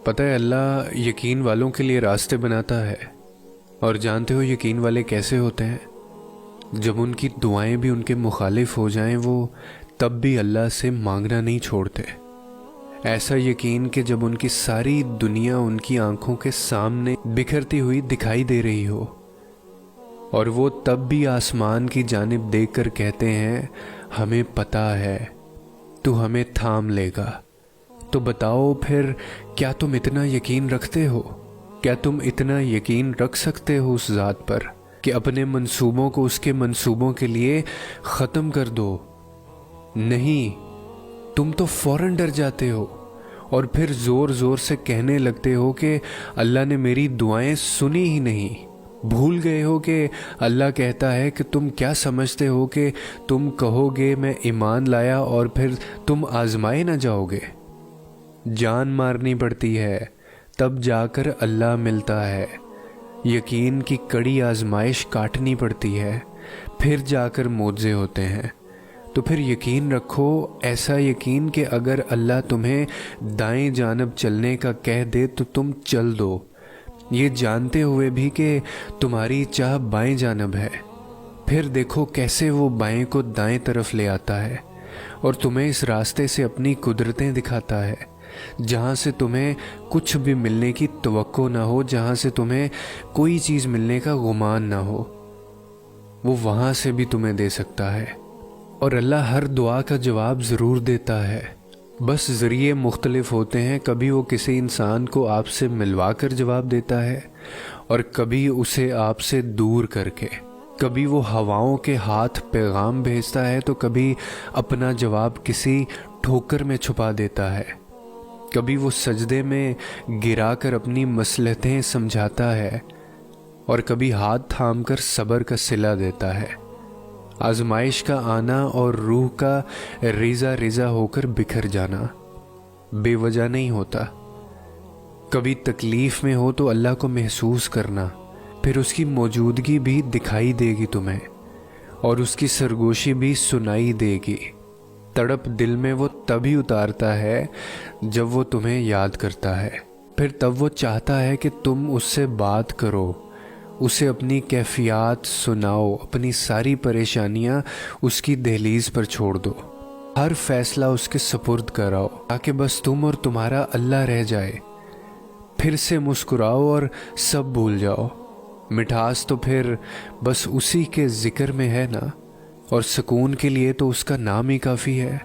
پتہ ہے اللہ یقین والوں کے لیے راستے بناتا ہے، اور جانتے ہو یقین والے کیسے ہوتے ہیں؟ جب ان کی دعائیں بھی ان کے مخالف ہو جائیں وہ تب بھی اللہ سے مانگنا نہیں چھوڑتے۔ ایسا یقین کہ جب ان کی ساری دنیا ان کی آنکھوں کے سامنے بکھرتی ہوئی دکھائی دے رہی ہو، اور وہ تب بھی آسمان کی جانب دیکھ کر کہتے ہیں ہمیں پتہ ہے تو ہمیں تھام لے گا۔ تو بتاؤ پھر کیا تم اتنا یقین رکھتے ہو؟ کیا تم اتنا یقین رکھ سکتے ہو اس ذات پر کہ اپنے منصوبوں کو اس کے منصوبوں کے لیے ختم کر دو؟ نہیں، تم تو فوراً ڈر جاتے ہو اور پھر زور زور سے کہنے لگتے ہو کہ اللہ نے میری دعائیں سنی ہی نہیں۔ بھول گئے ہو کہ اللہ کہتا ہے کہ تم کیا سمجھتے ہو کہ تم کہو گے میں ایمان لایا اور پھر تم آزمائے نہ جاؤ گے؟ جان مارنی پڑتی ہے تب جا کر اللہ ملتا ہے، یقین کی کڑی آزمائش کاٹنی پڑتی ہے پھر جا کر معجزے ہوتے ہیں۔ تو پھر یقین رکھو، ایسا یقین کہ اگر اللہ تمہیں دائیں جانب چلنے کا کہہ دے تو تم چل دو، یہ جانتے ہوئے بھی کہ تمہاری چاہ بائیں جانب ہے۔ پھر دیکھو کیسے وہ بائیں کو دائیں طرف لے آتا ہے اور تمہیں اس راستے سے اپنی قدرتیں دکھاتا ہے، جہاں سے تمہیں کچھ بھی ملنے کی توقع نہ ہو، جہاں سے تمہیں کوئی چیز ملنے کا گمان نہ ہو، وہ وہاں سے بھی تمہیں دے سکتا ہے۔ اور اللہ ہر دعا کا جواب ضرور دیتا ہے، بس ذریعے مختلف ہوتے ہیں۔ کبھی وہ کسی انسان کو آپ سے ملوا کر جواب دیتا ہے اور کبھی اسے آپ سے دور کر کے، کبھی وہ ہواؤں کے ہاتھ پیغام بھیجتا ہے تو کبھی اپنا جواب کسی ٹھوکر میں چھپا دیتا ہے، کبھی وہ سجدے میں گرا کر اپنی مصلحتیں سمجھاتا ہے اور کبھی ہاتھ تھام کر صبر کا صلہ دیتا ہے۔ آزمائش کا آنا اور روح کا ریزہ ریزہ ہو کر بکھر جانا بے وجہ نہیں ہوتا۔ کبھی تکلیف میں ہو تو اللہ کو محسوس کرنا، پھر اس کی موجودگی بھی دکھائی دے گی تمہیں اور اس کی سرگوشی بھی سنائی دے گی۔ تڑپ دل میں وہ تبھی اتارتا ہے جب وہ تمہیں یاد کرتا ہے، پھر تب وہ چاہتا ہے کہ تم اس سے بات کرو، اسے اپنی کیفیات سناؤ، اپنی ساری پریشانیاں اس کی دہلیز پر چھوڑ دو، ہر فیصلہ اس کے سپرد کراؤ تاکہ بس تم اور تمہارا اللہ رہ جائے۔ پھر سے مسکراؤ اور سب بھول جاؤ۔ مٹھاس تو پھر بس اسی کے ذکر میں ہے نا، اور سکون کے لیے تو اس کا نام ہی کافی ہے۔